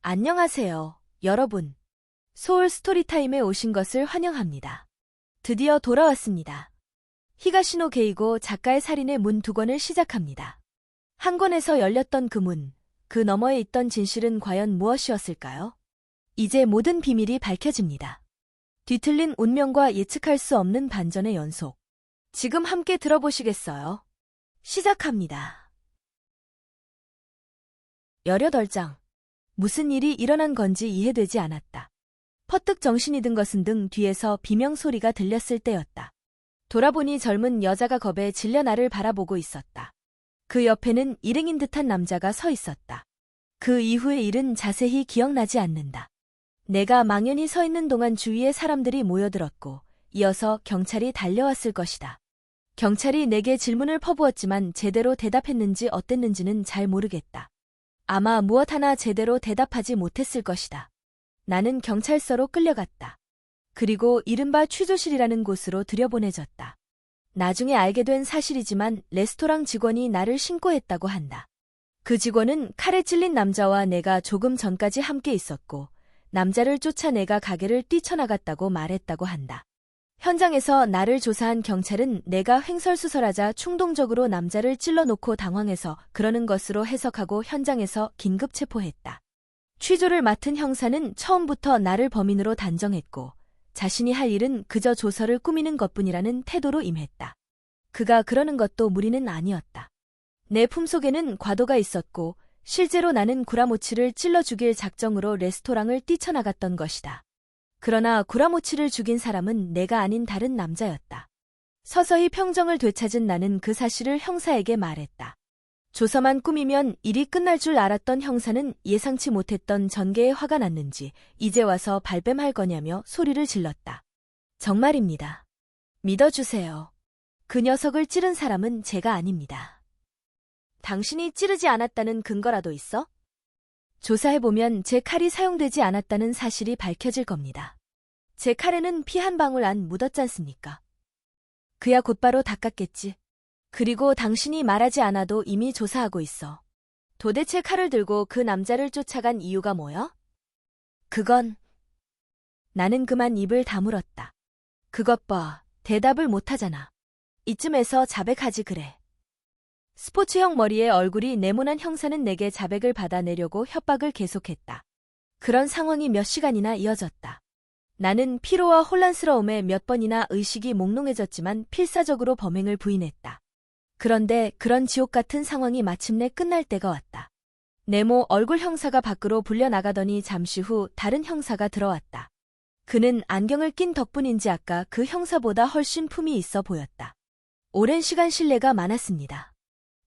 안녕하세요, 여러분. 소울 스토리타임에 오신 것을 환영합니다. 드디어 돌아왔습니다. 히가시노 게이고 작가의 살인의 문 2권을 시작합니다. 한 권에서 열렸던 그 문, 그 너머에 있던 진실은 과연 무엇이었을까요? 이제 모든 비밀이 밝혀집니다. 뒤틀린 운명과 예측할 수 없는 반전의 연속. 지금 함께 들어보시겠어요? 시작합니다. 18장. 무슨 일이 일어난 건지 이해되지 않았다. 퍼뜩 정신이 든 것은 등 뒤에서 비명소리가 들렸을 때였다. 돌아보니 젊은 여자가 겁에 질려 나를 바라보고 있었다. 그 옆에는 일행인 듯한 남자가 서 있었다. 그 이후의 일은 자세히 기억나지 않는다. 내가 망연히 서 있는 동안 주위에 사람들이 모여들었고 이어서 경찰이 달려왔을 것이다. 경찰이 내게 질문을 퍼부었지만 제대로 대답했는지 어땠는지는 잘 모르겠다. 아마 무엇 하나 제대로 대답하지 못했을 것이다. 나는 경찰서로 끌려갔다. 그리고 이른바 취조실이라는 곳으로 들여보내졌다. 나중에 알게 된 사실이지만 레스토랑 직원이 나를 신고했다고 한다. 그 직원은 칼에 찔린 남자와 내가 조금 전까지 함께 있었고 남자를 쫓아 내가 가게를 뛰쳐나갔다고 말했다고 한다. 현장에서 나를 조사한 경찰은 내가 횡설수설하자 충동적으로 남자를 찔러놓고 당황해서 그러는 것으로 해석하고 현장에서 긴급 체포했다. 취조를 맡은 형사는 처음부터 나를 범인으로 단정했고 자신이 할 일은 그저 조서를 꾸미는 것뿐이라는 태도로 임했다. 그가 그러는 것도 무리는 아니었다. 내 품속에는 과도가 있었고 실제로 나는 구라모치를 찔러 죽일 작정으로 레스토랑을 뛰쳐나갔던 것이다. 그러나 구라모치를 죽인 사람은 내가 아닌 다른 남자였다. 서서히 평정을 되찾은 나는 그 사실을 형사에게 말했다. 조서만 꾸미면 일이 끝날 줄 알았던 형사는 예상치 못했던 전개에 화가 났는지 이제 와서 발뺌할 거냐며 소리를 질렀다. 정말입니다. 믿어주세요. 그 녀석을 찌른 사람은 제가 아닙니다. 당신이 찌르지 않았다는 근거라도 있어? 조사해보면 제 칼이 사용되지 않았다는 사실이 밝혀질 겁니다. 제 칼에는 피 한 방울 안 묻었잖습니까? 그야 곧바로 닦았겠지. 그리고 당신이 말하지 않아도 이미 조사하고 있어. 도대체 칼을 들고 그 남자를 쫓아간 이유가 뭐야? 그건... 나는 그만 입을 다물었다. 그것 봐, 대답을 못하잖아. 이쯤에서 자백하지 그래. 스포츠형 머리에 얼굴이 네모난 형사는 내게 자백을 받아내려고 협박을 계속했다. 그런 상황이 몇 시간이나 이어졌다. 나는 피로와 혼란스러움에 몇 번이나 의식이 몽롱해졌지만 필사적으로 범행을 부인했다. 그런데 그런 지옥 같은 상황이 마침내 끝날 때가 왔다. 네모 얼굴 형사가 밖으로 불려나가더니 잠시 후 다른 형사가 들어왔다. 그는 안경을 낀 덕분인지 아까 그 형사보다 훨씬 품이 있어 보였다. 오랜 시간 신뢰가 많았습니다.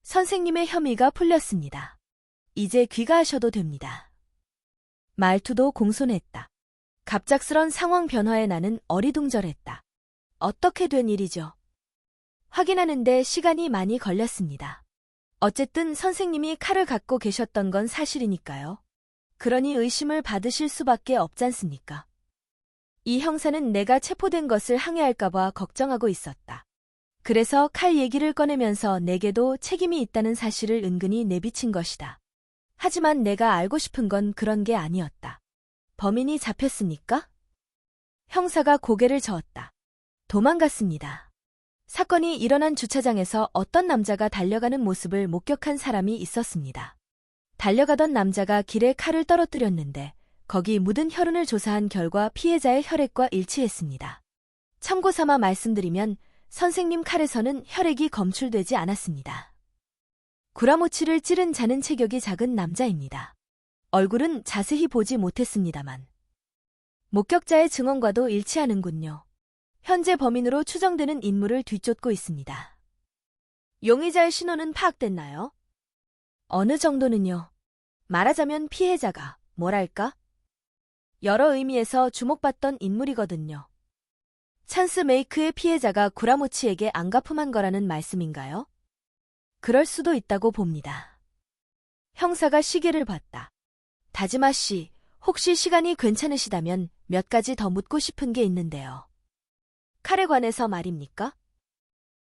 선생님의 혐의가 풀렸습니다. 이제 귀가하셔도 됩니다. 말투도 공손했다. 갑작스런 상황 변화에 나는 어리둥절했다. 어떻게 된 일이죠? 확인하는데 시간이 많이 걸렸습니다. 어쨌든 선생님이 칼을 갖고 계셨던 건 사실이니까요. 그러니 의심을 받으실 수밖에 없잖습니까? 이 형사는 내가 체포된 것을 항의할까봐 걱정하고 있었다. 그래서 칼 얘기를 꺼내면서 내게도 책임이 있다는 사실을 은근히 내비친 것이다. 하지만 내가 알고 싶은 건 그런 게 아니었다. 범인이 잡혔습니까? 형사가 고개를 저었다. 도망갔습니다. 사건이 일어난 주차장에서 어떤 남자가 달려가는 모습을 목격한 사람이 있었습니다. 달려가던 남자가 길에 칼을 떨어뜨렸는데 거기 묻은 혈흔을 조사한 결과 피해자의 혈액과 일치했습니다. 참고삼아 말씀드리면 선생님 칼에서는 혈액이 검출되지 않았습니다. 구라모치를 찌른 자는 체격이 작은 남자입니다. 얼굴은 자세히 보지 못했습니다만. 목격자의 증언과도 일치하는군요. 현재 범인으로 추정되는 인물을 뒤쫓고 있습니다. 용의자의 신원은 파악됐나요? 어느 정도는요. 말하자면 피해자가, 뭐랄까? 여러 의미에서 주목받던 인물이거든요. 찬스 메이크의 피해자가 구라모치에게 안가품한 거라는 말씀인가요? 그럴 수도 있다고 봅니다. 형사가 시계를 봤다. 다지마 씨, 혹시 시간이 괜찮으시다면 몇 가지 더 묻고 싶은 게 있는데요. 칼에 관해서 말입니까?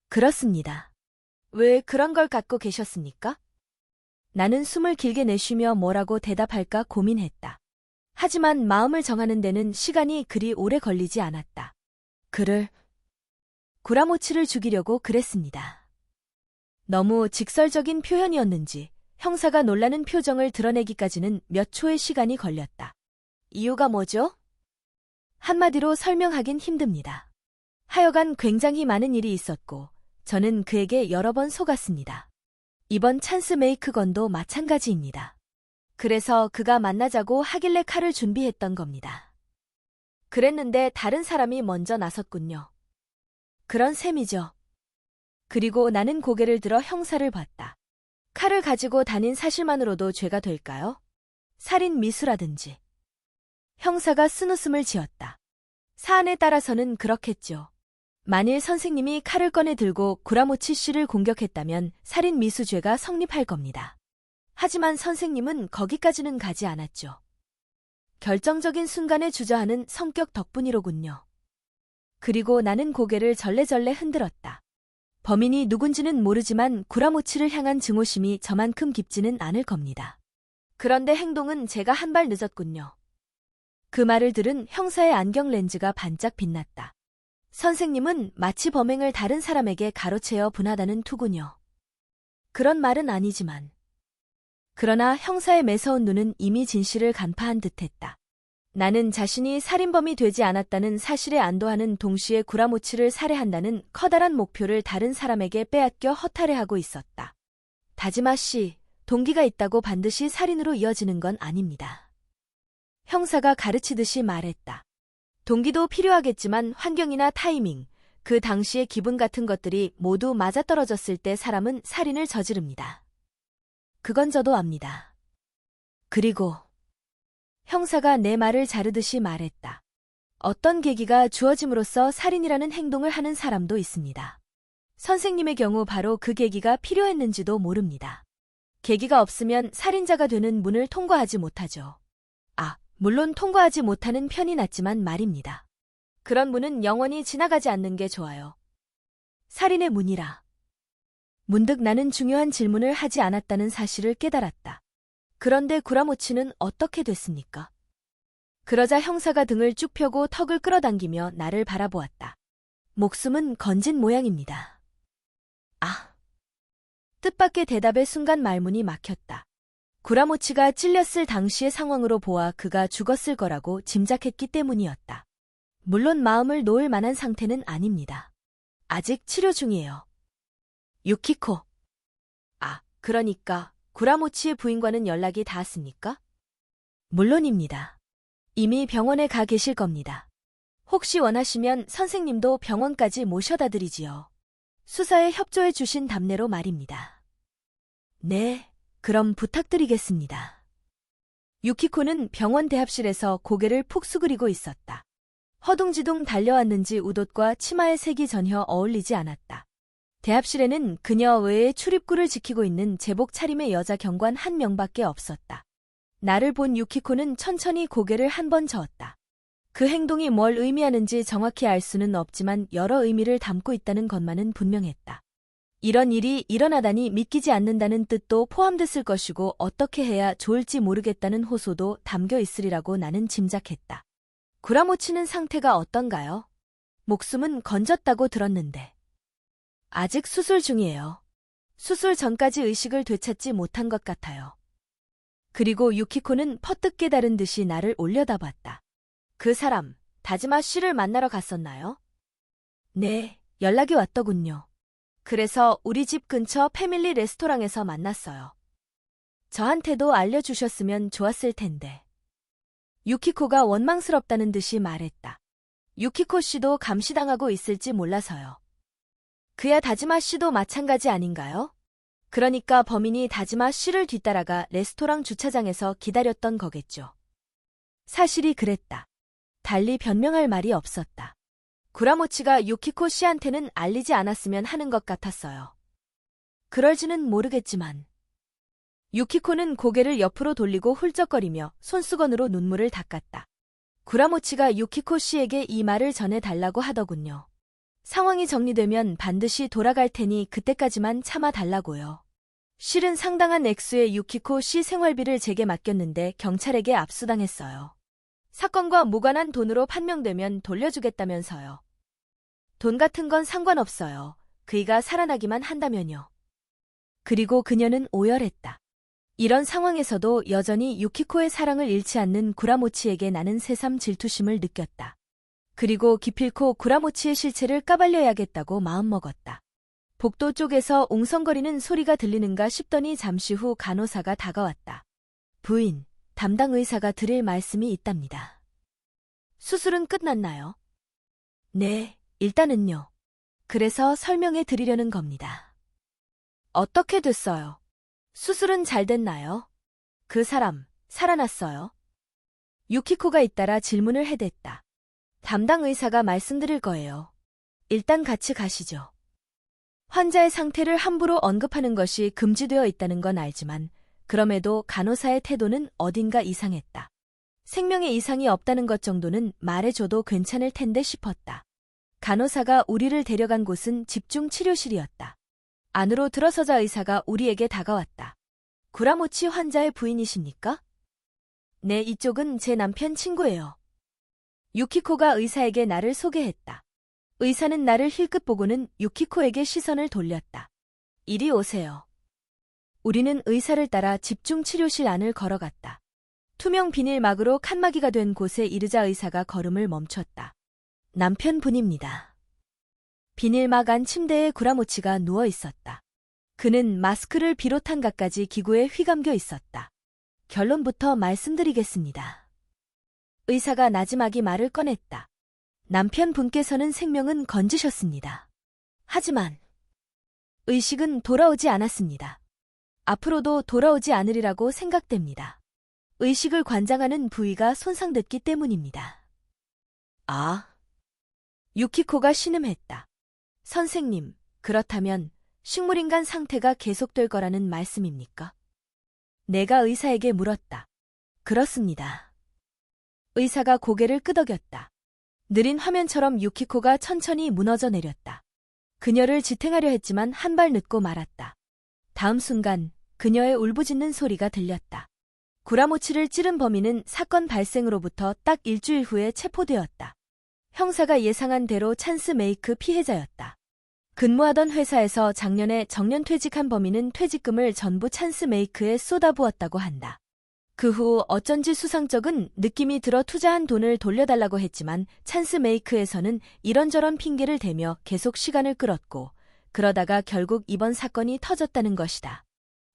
그렇습니다. 왜 그런 걸 갖고 계셨습니까? 나는 숨을 길게 내쉬며 뭐라고 대답할까 고민했다. 하지만 마음을 정하는 데는 시간이 그리 오래 걸리지 않았다. 그를 구라모치를 죽이려고 그랬습니다. 너무 직설적인 표현이었는지 형사가 놀라는 표정을 드러내기까지는 몇 초의 시간이 걸렸다. 이유가 뭐죠? 한마디로 설명하긴 힘듭니다. 하여간 굉장히 많은 일이 있었고 저는 그에게 여러 번 속았습니다. 이번 찬스 메이크 건도 마찬가지입니다. 그래서 그가 만나자고 하길래 칼을 준비했던 겁니다. 그랬는데 다른 사람이 먼저 나섰군요. 그런 셈이죠. 그리고 나는 고개를 들어 형사를 봤다. 칼을 가지고 다닌 사실만으로도 죄가 될까요? 살인 미수라든지. 형사가 쓴웃음을 지었다. 사안에 따라서는 그렇겠죠. 만일 선생님이 칼을 꺼내 들고 구라모치 씨를 공격했다면 살인 미수죄가 성립할 겁니다. 하지만 선생님은 거기까지는 가지 않았죠. 결정적인 순간에 주저하는 성격 덕분이로군요. 그리고 나는 고개를 절레절레 흔들었다. 범인이 누군지는 모르지만 구라모치를 향한 증오심이 저만큼 깊지는 않을 겁니다. 그런데 행동은 제가 한 발 늦었군요. 그 말을 들은 형사의 안경 렌즈가 반짝 빛났다. 선생님은 마치 범행을 다른 사람에게 가로채어 분하다는 투군요. 그런 말은 아니지만. 그러나 형사의 매서운 눈은 이미 진실을 간파한 듯했다. 나는 자신이 살인범이 되지 않았다는 사실에 안도하는 동시에 구라모치를 살해한다는 커다란 목표를 다른 사람에게 빼앗겨 허탈해하고 있었다. 다지마 씨, 동기가 있다고 반드시 살인으로 이어지는 건 아닙니다. 형사가 가르치듯이 말했다. 동기도 필요하겠지만 환경이나 타이밍, 그 당시의 기분 같은 것들이 모두 맞아떨어졌을 때 사람은 살인을 저지릅니다. 그건 저도 압니다. 그리고 형사가 내 말을 자르듯이 말했다. 어떤 계기가 주어짐으로써 살인이라는 행동을 하는 사람도 있습니다. 선생님의 경우 바로 그 계기가 필요했는지도 모릅니다. 계기가 없으면 살인자가 되는 문을 통과하지 못하죠. 물론 통과하지 못하는 편이 낫지만 말입니다. 그런 문은 영원히 지나가지 않는 게 좋아요. 살인의 문이라. 문득 나는 중요한 질문을 하지 않았다는 사실을 깨달았다. 그런데 구라모치는 어떻게 됐습니까? 그러자 형사가 등을 쭉 펴고 턱을 끌어당기며 나를 바라보았다. 목숨은 건진 모양입니다. 뜻밖의 대답에 순간 말문이 막혔다. 구라모치가 찔렸을 당시의 상황으로 보아 그가 죽었을 거라고 짐작했기 때문이었다. 물론 마음을 놓을 만한 상태는 아닙니다. 아직 치료 중이에요. 유키코. 그러니까 구라모치의 부인과는 연락이 닿았습니까? 물론입니다. 이미 병원에 가 계실 겁니다. 혹시 원하시면 선생님도 병원까지 모셔다 드리지요. 수사에 협조해 주신 답례로 말입니다. 네. 그럼 부탁드리겠습니다. 유키코는 병원 대합실에서 고개를 푹 수그리고 있었다. 허둥지둥 달려왔는지 웃옷과 치마의 색이 전혀 어울리지 않았다. 대합실에는 그녀 외에 출입구를 지키고 있는 제복 차림의 여자 경관 한 명밖에 없었다. 나를 본 유키코는 천천히 고개를 한 번 저었다. 그 행동이 뭘 의미하는지 정확히 알 수는 없지만 여러 의미를 담고 있다는 것만은 분명했다. 이런 일이 일어나다니 믿기지 않는다는 뜻도 포함됐을 것이고 어떻게 해야 좋을지 모르겠다는 호소도 담겨 있으리라고 나는 짐작했다. 구라모치는 상태가 어떤가요? 목숨은 건졌다고 들었는데. 아직 수술 중이에요. 수술 전까지 의식을 되찾지 못한 것 같아요. 그리고 유키코는 퍼뜩 깨달은 듯이 나를 올려다봤다. 그 사람, 다지마 씨를 만나러 갔었나요? 네, 연락이 왔더군요. 그래서 우리 집 근처 패밀리 레스토랑에서 만났어요. 저한테도 알려주셨으면 좋았을 텐데. 유키코가 원망스럽다는 듯이 말했다. 유키코 씨도 감시당하고 있을지 몰라서요. 그야 다지마 씨도 마찬가지 아닌가요? 그러니까 범인이 다지마 씨를 뒤따라가 레스토랑 주차장에서 기다렸던 거겠죠. 사실이 그랬다. 달리 변명할 말이 없었다. 구라모치가 유키코 씨한테는 알리지 않았으면 하는 것 같았어요. 그럴지는 모르겠지만. 유키코는 고개를 옆으로 돌리고 훌쩍거리며 손수건으로 눈물을 닦았다. 구라모치가 유키코 씨에게 이 말을 전해달라고 하더군요. 상황이 정리되면 반드시 돌아갈 테니 그때까지만 참아달라고요. 실은 상당한 액수의 유키코 씨 생활비를 제게 맡겼는데 경찰에게 압수당했어요. 사건과 무관한 돈으로 판명되면 돌려주겠다면서요. 돈 같은 건 상관없어요. 그이가 살아나기만 한다면요. 그리고 그녀는 오열했다. 이런 상황에서도 여전히 유키코의 사랑을 잃지 않는 구라모치에게 나는 새삼 질투심을 느꼈다. 그리고 기필코 구라모치의 실체를 까발려야겠다고 마음먹었다. 복도 쪽에서 웅성거리는 소리가 들리는가 싶더니 잠시 후 간호사가 다가왔다. 부인, 담당 의사가 드릴 말씀이 있답니다. 수술은 끝났나요? 네, 일단은요. 그래서 설명해 드리려는 겁니다. 어떻게 됐어요? 수술은 잘 됐나요? 그 사람, 살아났어요? 유키코가 잇따라 질문을 해댔다. 담당 의사가 말씀드릴 거예요. 일단 같이 가시죠. 환자의 상태를 함부로 언급하는 것이 금지되어 있다는 건 알지만 그럼에도 간호사의 태도는 어딘가 이상했다. 생명에 이상이 없다는 것 정도는 말해줘도 괜찮을 텐데 싶었다. 간호사가 우리를 데려간 곳은 집중치료실이었다. 안으로 들어서자 의사가 우리에게 다가왔다. 구라모치 환자의 부인이십니까? 네, 이쪽은 제 남편 친구예요. 유키코가 의사에게 나를 소개했다. 의사는 나를 힐끗 보고는 유키코에게 시선을 돌렸다. 이리 오세요. 우리는 의사를 따라 집중치료실 안을 걸어갔다. 투명 비닐막으로 칸막이가 된 곳에 이르자 의사가 걸음을 멈췄다. 남편분입니다. 비닐막 안 침대에 구라모치가 누워 있었다. 그는 마스크를 비롯한 갖가지 기구에 휘감겨 있었다. 결론부터 말씀드리겠습니다. 의사가 나지막이 말을 꺼냈다. 남편분께서는 생명은 건지셨습니다. 하지만 의식은 돌아오지 않았습니다. 앞으로도 돌아오지 않으리라고 생각됩니다. 의식을 관장하는 부위가 손상됐기 때문입니다. 아. 유키코가 신음했다. 선생님, 그렇다면 식물인간 상태가 계속될 거라는 말씀입니까? 내가 의사에게 물었다. 그렇습니다. 의사가 고개를 끄덕였다. 느린 화면처럼 유키코가 천천히 무너져 내렸다. 그녀를 지탱하려 했지만 한 발 늦고 말았다. 다음 순간 그녀의 울부짖는 소리가 들렸다. 구라모치를 찌른 범인은 사건 발생으로부터 딱 일주일 후에 체포되었다. 형사가 예상한 대로 찬스 메이크 피해자였다. 근무하던 회사에서 작년에 정년퇴직한 범인은 퇴직금을 전부 찬스 메이크에 쏟아부었다고 한다. 그 후 어쩐지 수상쩍은 느낌이 들어 투자한 돈을 돌려달라고 했지만 찬스 메이크에서는 이런저런 핑계를 대며 계속 시간을 끌었고 그러다가 결국 이번 사건이 터졌다는 것이다.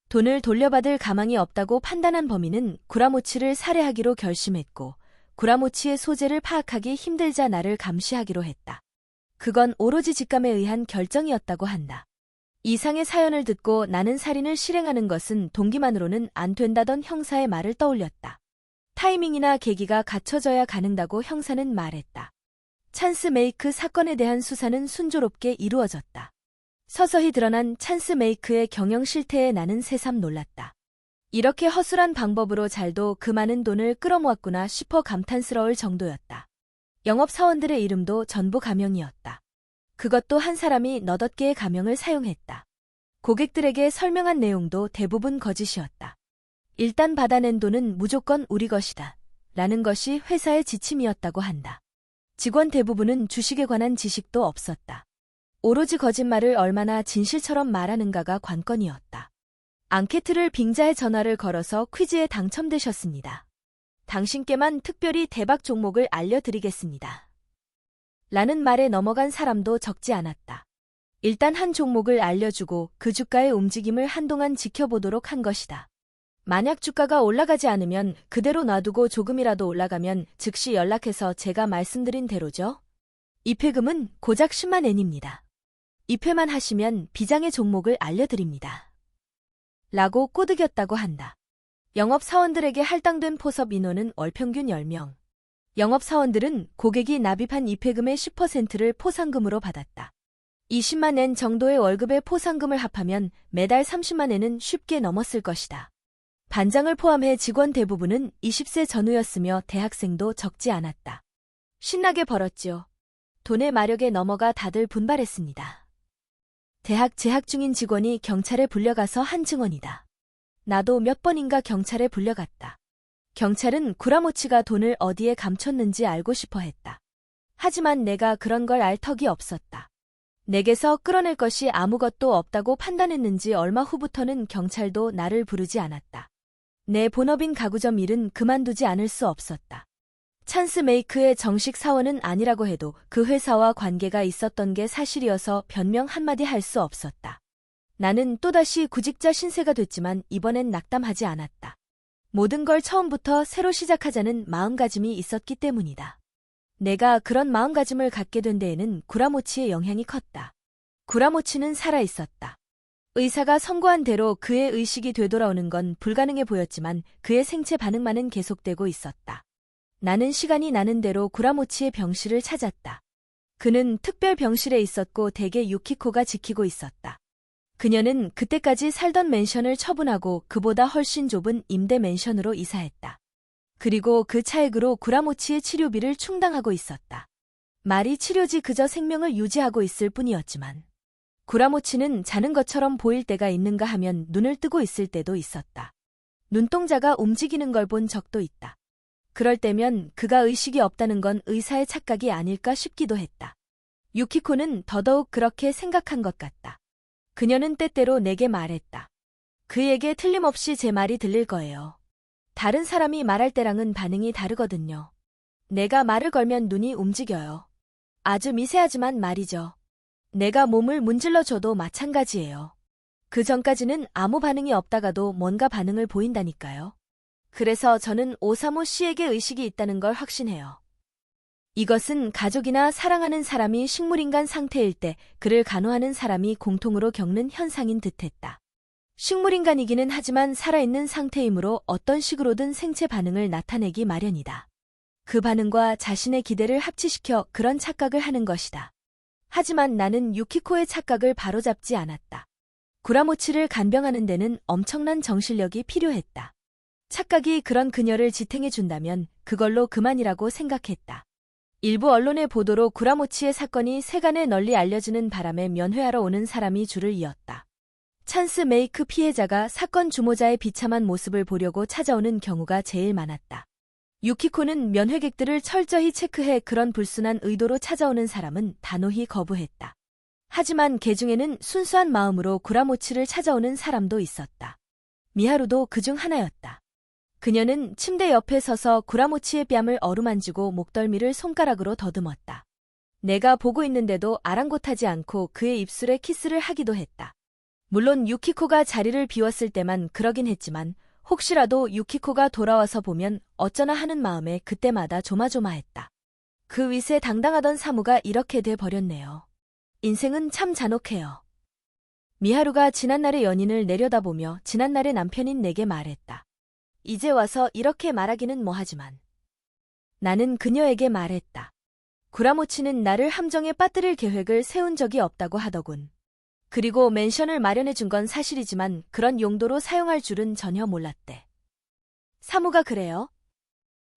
돈을 돌려받을 가망이 없다고 판단한 범인은 구라모치를 살해하기로 결심했고 구라모치의 소재를 파악하기 힘들자 나를 감시하기로 했다. 그건 오로지 직감에 의한 결정이었다고 한다. 이상의 사연을 듣고 나는 살인을 실행하는 것은 동기만으로는 안 된다던 형사의 말을 떠올렸다. 타이밍이나 계기가 갖춰져야 가능하다고 형사는 말했다. 찬스 메이크 사건에 대한 수사는 순조롭게 이루어졌다. 서서히 드러난 찬스 메이크의 경영 실태에 나는 새삼 놀랐다. 이렇게 허술한 방법으로 잘도 그 많은 돈을 끌어모았구나 싶어 감탄스러울 정도였다. 영업사원들의 이름도 전부 가명이었다. 그것도 한 사람이 너댓 개의 가명을 사용했다. 고객들에게 설명한 내용도 대부분 거짓이었다. 일단 받아낸 돈은 무조건 우리 것이다. 라는 것이 회사의 지침이었다고 한다. 직원 대부분은 주식에 관한 지식도 없었다. 오로지 거짓말을 얼마나 진실처럼 말하는가가 관건이었다. 앙케트를 빙자해 전화를 걸어서 퀴즈에 당첨되셨습니다. 당신께만 특별히 대박 종목을 알려드리겠습니다. 라는 말에 넘어간 사람도 적지 않았다. 일단 한 종목을 알려주고 그 주가의 움직임을 한동안 지켜보도록 한 것이다. 만약 주가가 올라가지 않으면 그대로 놔두고 조금이라도 올라가면 즉시 연락해서 제가 말씀드린 대로죠. 입회금은 고작 10만 엔입니다. 입회만 하시면 비장의 종목을 알려드립니다. 라고 꼬드겼다고 한다. 영업사원들에게 할당된 포섭 인원은 월평균 10명. 영업사원들은 고객이 납입한 입회금의 10%를 포상금으로 받았다. 20만 엔 정도의 월급의 포상금을 합하면 매달 30만 엔은 쉽게 넘었을 것이다. 반장을 포함해 직원 대부분은 20세 전후였으며 대학생도 적지 않았다. 신나게 벌었지요. 돈의 마력에 넘어가 다들 분발했습니다. 대학 재학 중인 직원이 경찰에 불려가서 한 증언이다. 나도 몇 번인가 경찰에 불려갔다. 경찰은 구라모치가 돈을 어디에 감췄는지 알고 싶어 했다. 하지만 내가 그런 걸 알 턱이 없었다. 내게서 끌어낼 것이 아무것도 없다고 판단했는지 얼마 후부터는 경찰도 나를 부르지 않았다. 내 본업인 가구점 일은 그만두지 않을 수 없었다. 찬스 메이크의 정식 사원은 아니라고 해도 그 회사와 관계가 있었던 게 사실이어서 변명 한마디 할 수 없었다. 나는 또다시 구직자 신세가 됐지만 이번엔 낙담하지 않았다. 모든 걸 처음부터 새로 시작하자는 마음가짐이 있었기 때문이다. 내가 그런 마음가짐을 갖게 된 데에는 구라모치의 영향이 컸다. 구라모치는 살아있었다. 의사가 선고한 대로 그의 의식이 되돌아오는 건 불가능해 보였지만 그의 생체 반응만은 계속되고 있었다. 나는 시간이 나는 대로 구라모치의 병실을 찾았다. 그는 특별 병실에 있었고 대개 유키코가 지키고 있었다. 그녀는 그때까지 살던 맨션을 처분하고 그보다 훨씬 좁은 임대 맨션으로 이사했다. 그리고 그 차액으로 구라모치의 치료비를 충당하고 있었다. 말이 치료지 그저 생명을 유지하고 있을 뿐이었지만 구라모치는 자는 것처럼 보일 때가 있는가 하면 눈을 뜨고 있을 때도 있었다. 눈동자가 움직이는 걸 본 적도 있다. 그럴 때면 그가 의식이 없다는 건 의사의 착각이 아닐까 싶기도 했다. 유키코는 더더욱 그렇게 생각한 것 같다. 그녀는 때때로 내게 말했다. 그에게 틀림없이 제 말이 들릴 거예요. 다른 사람이 말할 때랑은 반응이 다르거든요. 내가 말을 걸면 눈이 움직여요. 아주 미세하지만 말이죠. 내가 몸을 문질러줘도 마찬가지예요. 그 전까지는 아무 반응이 없다가도 뭔가 반응을 보인다니까요. 그래서 저는 오사무 씨에게 의식이 있다는 걸 확신해요. 이것은 가족이나 사랑하는 사람이 식물인간 상태일 때 그를 간호하는 사람이 공통으로 겪는 현상인 듯했다. 식물인간이기는 하지만 살아있는 상태이므로 어떤 식으로든 생체 반응을 나타내기 마련이다. 그 반응과 자신의 기대를 합치시켜 그런 착각을 하는 것이다. 하지만 나는 유키코의 착각을 바로잡지 않았다. 구라모치를 간병하는 데는 엄청난 정신력이 필요했다. 착각이 그런 그녀를 지탱해준다면 그걸로 그만이라고 생각했다. 일부 언론의 보도로 구라모치의 사건이 세간에 널리 알려지는 바람에 면회하러 오는 사람이 줄을 이었다. 찬스 메이크 피해자가 사건 주모자의 비참한 모습을 보려고 찾아오는 경우가 제일 많았다. 유키코는 면회객들을 철저히 체크해 그런 불순한 의도로 찾아오는 사람은 단호히 거부했다. 하지만 개 중에는 순수한 마음으로 구라모치를 찾아오는 사람도 있었다. 미하루도 그중 하나였다. 그녀는 침대 옆에 서서 구라모치의 뺨을 어루만지고 목덜미를 손가락으로 더듬었다. 내가 보고 있는데도 아랑곳하지 않고 그의 입술에 키스를 하기도 했다. 물론 유키코가 자리를 비웠을 때만 그러긴 했지만 혹시라도 유키코가 돌아와서 보면 어쩌나 하는 마음에 그때마다 조마조마했다. 그 위세 당당하던 사무가 이렇게 돼 버렸네요. 인생은 참 잔혹해요. 미하루가 지난날의 연인을 내려다보며 지난날의 남편인 내게 말했다. 이제 와서 이렇게 말하기는 뭐하지만 나는 그녀에게 말했다. 구라모치는 나를 함정에 빠뜨릴 계획을 세운 적이 없다고 하더군. 그리고 맨션을 마련해준 건 사실이지만 그런 용도로 사용할 줄은 전혀 몰랐대. 사무가 그래요?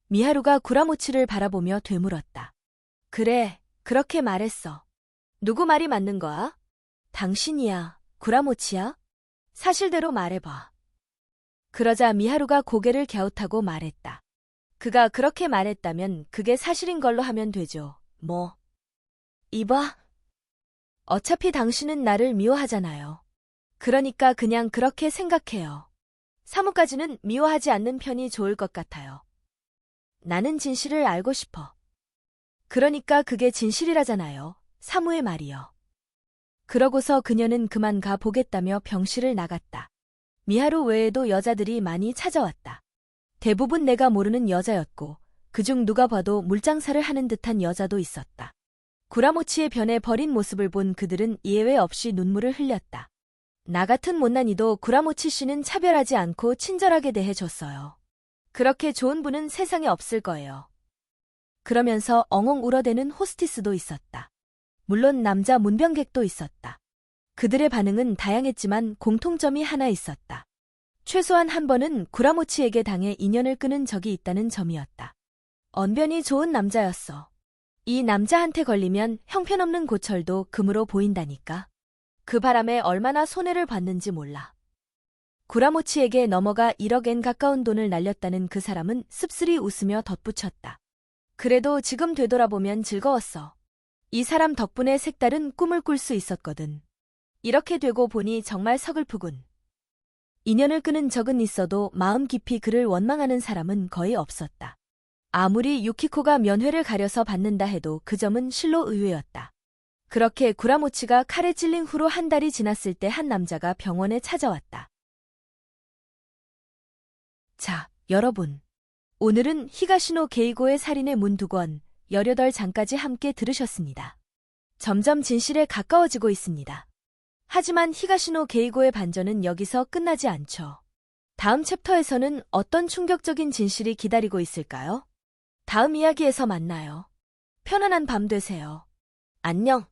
미하루가 구라모치를 바라보며 되물었다. 그래, 그렇게 말했어. 누구 말이 맞는 거야? 당신이야, 구라모치야? 사실대로 말해봐. 그러자 미하루가 고개를 갸웃하고 말했다. 그가 그렇게 말했다면 그게 사실인 걸로 하면 되죠. 뭐. 이봐. 어차피 당신은 나를 미워하잖아요. 그러니까 그냥 그렇게 생각해요. 사무까지는 미워하지 않는 편이 좋을 것 같아요. 나는 진실을 알고 싶어. 그러니까 그게 진실이라잖아요. 사무의 말이요. 그러고서 그녀는 그만 가 보겠다며 병실을 나갔다. 미하루 외에도 여자들이 많이 찾아왔다. 대부분 내가 모르는 여자였고 그중 누가 봐도 물장사를 하는 듯한 여자도 있었다. 구라모치의 변해 버린 모습을 본 그들은 예외 없이 눈물을 흘렸다. 나 같은 못난이도 구라모치 씨는 차별하지 않고 친절하게 대해줬어요. 그렇게 좋은 분은 세상에 없을 거예요. 그러면서 엉엉 울어대는 호스티스도 있었다. 물론 남자 문병객도 있었다. 그들의 반응은 다양했지만 공통점이 하나 있었다. 최소한 한 번은 구라모치에게 당해 인연을 끊은 적이 있다는 점이었다. 언변이 좋은 남자였어. 이 남자한테 걸리면 형편없는 고철도 금으로 보인다니까. 그 바람에 얼마나 손해를 봤는지 몰라. 구라모치에게 넘어가 1억엔 가까운 돈을 날렸다는 그 사람은 씁쓸히 웃으며 덧붙였다. 그래도 지금 되돌아보면 즐거웠어. 이 사람 덕분에 색다른 꿈을 꿀 수 있었거든. 이렇게 되고 보니 정말 서글프군. 인연을 끄는 적은 있어도 마음 깊이 그를 원망하는 사람은 거의 없었다. 아무리 유키코가 면회를 가려서 받는다 해도 그 점은 실로 의외였다. 그렇게 구라모치가 칼에 찔린 후로 한 달이 지났을 때 한 남자가 병원에 찾아왔다. 자, 여러분. 오늘은 히가시노 게이고의 살인의 문두권 18장까지 함께 들으셨습니다. 점점 진실에 가까워지고 있습니다. 하지만 히가시노 게이고의 반전은 여기서 끝나지 않죠. 다음 챕터에서는 어떤 충격적인 진실이 기다리고 있을까요? 다음 이야기에서 만나요. 편안한 밤 되세요. 안녕.